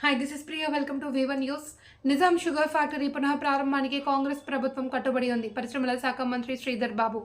Hi, this is Priya. Welcome to V1 News. Nizam sugar factory పునః ప్రారంభానికి కాంగ్రెస్ ప్రభుత్వం కట్టుబడి ఉంది. పరిశ్రమల శాఖ మంత్రి శ్రీధర్ బాబు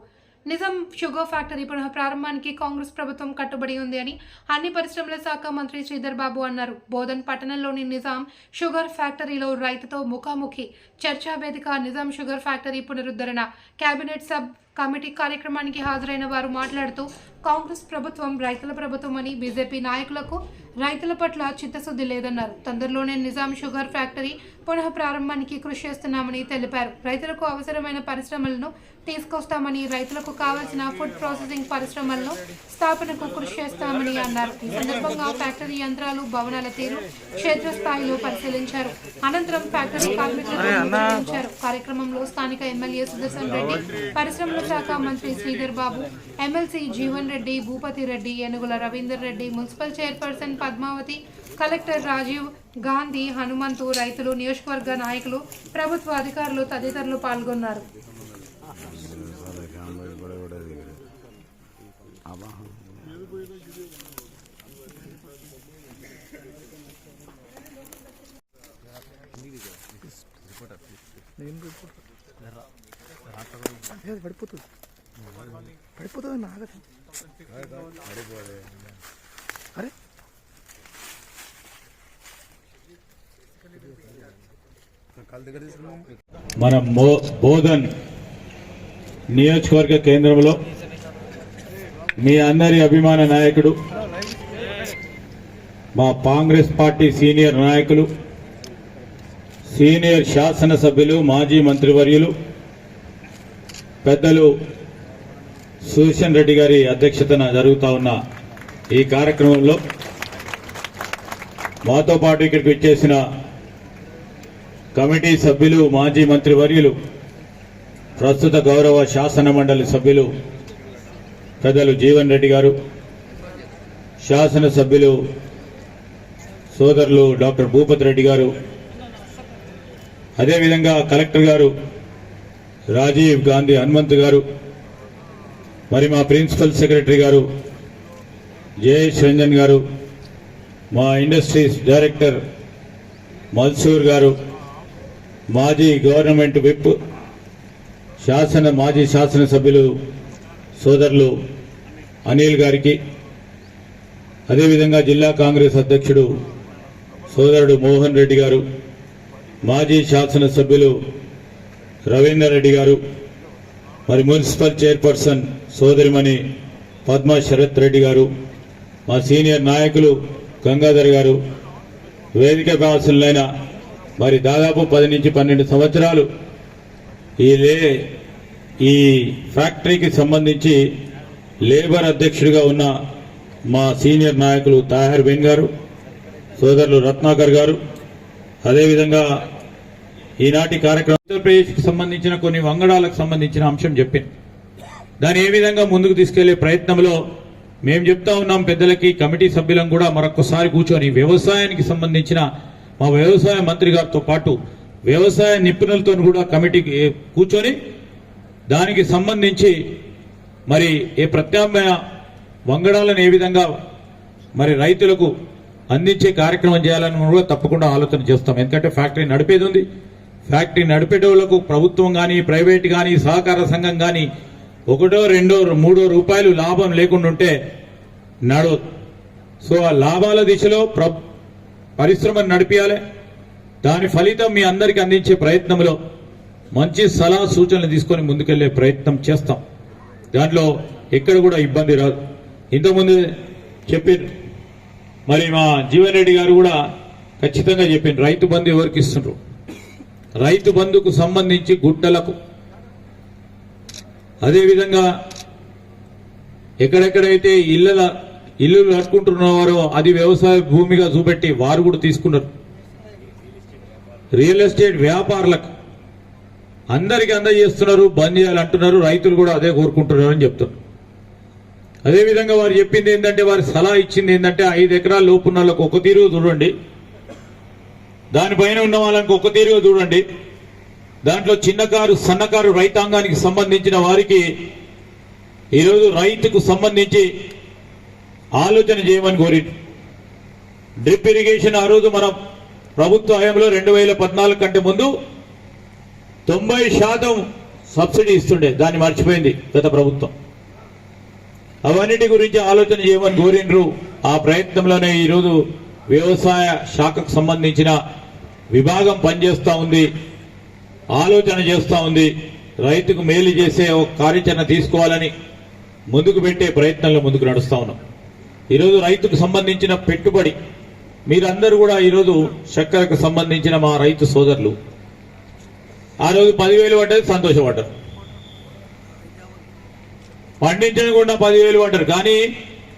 నిజాం షుగర్ ఫ్యాక్టరీ పునః ప్రారంభానికి కాంగ్రెస్ ప్రభుత్వం కట్టుబడి ఉంది అని అన్ని పరిశ్రమల శాఖ మంత్రి శ్రీధర్ బాబు అన్నారు. బోధన్ పట్టణంలోని నిజాం షుగర్ ఫ్యాక్టరీలో రైతుతో ముఖాముఖి చర్చా వేదిక నిజాం షుగర్ ఫ్యాక్టరీ పునరుద్ధరణ కేబినెట్ సబ్ కమిటీ కార్యక్రమానికి హాజరైన వారు మాట్లాడుతూ కాంగ్రెస్ ప్రభుత్వం రైతుల ప్రభుత్వం అని, బీజేపీ నాయకులకు రైతుల పట్ల చిత్తశుద్ధి లేదన్నారు. తొందరలోనే నిజాం షుగర్ ఫ్యాక్టరీ పునః ప్రారంభానికి కృషి చేస్తున్నామని తెలిపారు. రైతులకు అవసరమైన పరిశ్రమలను తీసుకొస్తామని, రైతులకు కావాల్సిన ఫుడ్ ప్రాసెసింగ్ పరిశ్రమలను స్థాపనకు కృషి చేస్తామని అన్నారు. ఈ సందర్భంగా ఫ్యాక్టరీ యంత్రాలు, భవనాల తీరు క్షేత్రస్థాయిలో పరిశీలించారు. అనంతరం ఫ్యాక్టరీ కార్మికులను పరిశీలించారు. కార్యక్రమంలో స్థానిక ఎమ్మెల్యే సుదర్శన్ రెడ్డి, పరిశ్రమల శాఖ మంత్రి Sridhar Babu, MLC Jeevan Reddy, Bhupathi Reddy, Enugula Ravinder Reddy, municipal chairperson Padmavathi, collector Rajiv Gandhi, Hanumanthu, రైతులు, నియోజకవర్గ నాయకులు, ప్రభుత్వ అధికారులు తదితరులు పాల్గొన్నారు. పడిపోతుంది నాగదు. అరే మన బోధన్ నియోజకవర్గ కేంద్రంలో మీ అందరి అభిమాన నాయకుడు, మా కాంగ్రెస్ పార్టీ సీనియర్ నాయకులు, సీనియర్ శాసనసభ్యులు, మాజీ మంత్రివర్యులు పెద్దలు సుదర్శన్ రెడ్డి గారి అధ్యక్షతన జరుగుతూ ఉన్న ఈ కార్యక్రమంలో మాతో పాటు ఇక్కడికి వచ్చేసిన కమిటీ సభ్యులు, మాజీ మంత్రివర్యులు, ప్రస్తుత గౌరవ శాసన మండలి సభ్యులు పెద్దలు జీవన్ రెడ్డి గారు, శాసనసభ్యులు సోదరులు డాక్టర్ భూపతి రెడ్డి గారు, అదేవిధంగా కలెక్టర్ గారు రాజీవ్ గాంధీ, హనుమంత్ గారు, మరి మా ప్రిన్సిపల్ సెక్రటరీ గారు జయేష్ రంజన్ గారు, మా ఇండస్ట్రీస్ డైరెక్టర్ మల్సూర్ గారు, మాజీ గవర్నమెంట్ విప్, మాజీ శాసనసభ్యులు సోదరులు అనిల్ గారికి, అదేవిధంగా జిల్లా కాంగ్రెస్ అధ్యక్షుడు సోదరుడు మోహన్ రెడ్డి గారు, మాజీ శాసనసభ్యులు రవీందర్ రెడ్డి గారు, మరి మున్సిపల్ చైర్పర్సన్ సోదరిమణి పద్మా శరత్ రెడ్డి గారు, మా సీనియర్ నాయకులు గంగాధర్ గారు, వేదిక భాషలైన మరి దాదాపు 10 నుంచి 12 సంవత్సరాలు ఈ ఫ్యాక్టరీకి సంబంధించి లేబర్ అధ్యక్షుడిగా ఉన్న మా సీనియర్ నాయకులు తాహర్ బెన్ గారు, సోదరులు రత్నాకర్ గారు, అదేవిధంగా ఈనాటి కార్యక్రమం ఆంధ్రప్రదేశ్కి సంబంధించిన కొన్ని వంగడాలకు సంబంధించిన అంశం చెప్పింది. దాన్ని ఏ విధంగా ముందుకు తీసుకెళ్లే ప్రయత్నంలో మేము చెప్తా ఉన్నాం పెద్దలకి, కమిటీ సభ్యులం కూడా మరొకసారి కూర్చొని వ్యవసాయానికి సంబంధించిన మా వ్యవసాయ మంత్రి గారితో పాటు వ్యవసాయ నిపుణులతో కూడా కమిటీకి కూర్చొని దానికి సంబంధించి మరి ఏ ప్రత్యామ్నాయ వంగడాలను ఏ విధంగా మరి రైతులకు అందించే కార్యక్రమం చేయాలని కూడా తప్పకుండా ఆలోచన చేస్తాం. ఎందుకంటే ఫ్యాక్టరీ నడిపేది ఉంది. ఫ్యాక్టరీ నడిపేటోళ్లకు ప్రభుత్వం కానీ, ప్రైవేట్ కానీ, సహకార సంఘం కానీ 1, 2, 3 రూపాయలు లాభం లేకుండా ఉంటే నడవదు. సో ఆ లాభాల దిశలో పరిశ్రమను నడిపించాలి. దాని ఫలితం మీ అందరికీ అందించే ప్రయత్నంలో మంచి సలహా సూచనలు తీసుకొని ముందుకెళ్లే ప్రయత్నం చేస్తాం. దాంట్లో ఎక్కడ కూడా ఇబ్బంది రాదు. ఇంతకుముందు చెప్పారు, మరి మా జీవన్ రెడ్డి గారు కూడా ఖచ్చితంగా చెప్పారు, రైతు బంధు ఎవరికి ఇస్తున్నారు. రైతు బంధుకు సంబంధించి గుట్టలకు, అదేవిధంగా ఎక్కడెక్కడైతే ఇల్లు కట్టుకుంటున్నారో అది వ్యవసాయ భూమిగా చూపెట్టి వారు కూడా తీసుకున్నారు. రియల్ ఎస్టేట్ వ్యాపారులకు అందరికీ అందజేస్తున్నారు, బంద్ చేయాలంటున్నారు. రైతులు కూడా అదే కోరుకుంటున్నారు అని చెప్తున్నారు. అదేవిధంగా వారు చెప్పింది ఏంటంటే, వారి సలహా ఇచ్చింది ఏంటంటే 5 ఎకరాల లోపు ఉన్న వాళ్ళకు ఒక తీరుగా చూడండి, దానిపైన ఉన్న వాళ్ళకి ఒక తీరుగా చూడండి. దాంట్లో చిన్నకారు, సన్నకారు రైతాంగానికి సంబంధించిన వారికి ఈరోజు రైతుకు సంబంధించి ఆలోచన చేయమని కోరింది. డ్రిప్ ఇరిగేషన్ ఆ రోజు మనం ప్రభుత్వ హయాంలో 2014 కంటే ముందు 90% సబ్సిడీ ఇస్తుండే, దాన్ని మర్చిపోయింది గత ప్రభుత్వం. అవన్నిటి గురించి ఆలోచన చేయమని కోరిండ్రు. ఆ ప్రయత్నంలోనే ఈరోజు వ్యవసాయ శాఖకు సంబంధించిన విభాగం పనిచేస్తూ ఉంది, ఆలోచన చేస్తూ ఉంది. రైతుకు మేలు చేసే ఒక కార్యాచరణ తీసుకోవాలని ముందుకు పెట్టే ప్రయత్నంలో ముందుకు నడుస్తా ఉన్నాం. ఈరోజు రైతుకు సంబంధించిన పెట్టుబడి మీరందరూ కూడా ఈరోజు చక్కెరకు సంబంధించిన మా రైతు సోదరులు ఆ రోజు 10,000 పడ్డది, సంతోషపడ్డారు. పండించడం కూడా 10,000 పడ్డారు. కానీ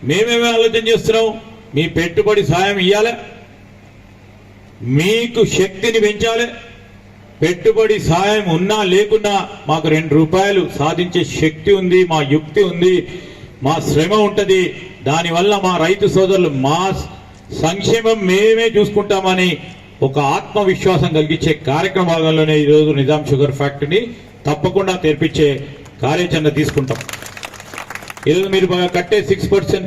మేమేమే ఆలోచన చేస్తున్నాం, మీ పెట్టుబడి సాయం ఇవ్వాలి, మీకు శక్తిని పెంచాలి. పెట్టుబడి సాయం ఉన్నా లేకున్నా మాకు 2 రూపాయలు సాధించే శక్తి ఉంది, మా యుక్తి ఉంది, మా శ్రమ ఉంటది. దానివల్ల మా రైతు సోదరులు మా సంక్షేమం మేమే చూసుకుంటామని ఒక ఆత్మవిశ్వాసం కలిగించే కార్యక్రమాలలోనే ఈరోజు నిజాం షుగర్ ఫ్యాక్టరీని తప్పకుండా తెరిపించే కార్యాచరణ తీసుకుంటాం. ఈరోజు మీరు కట్టే 6%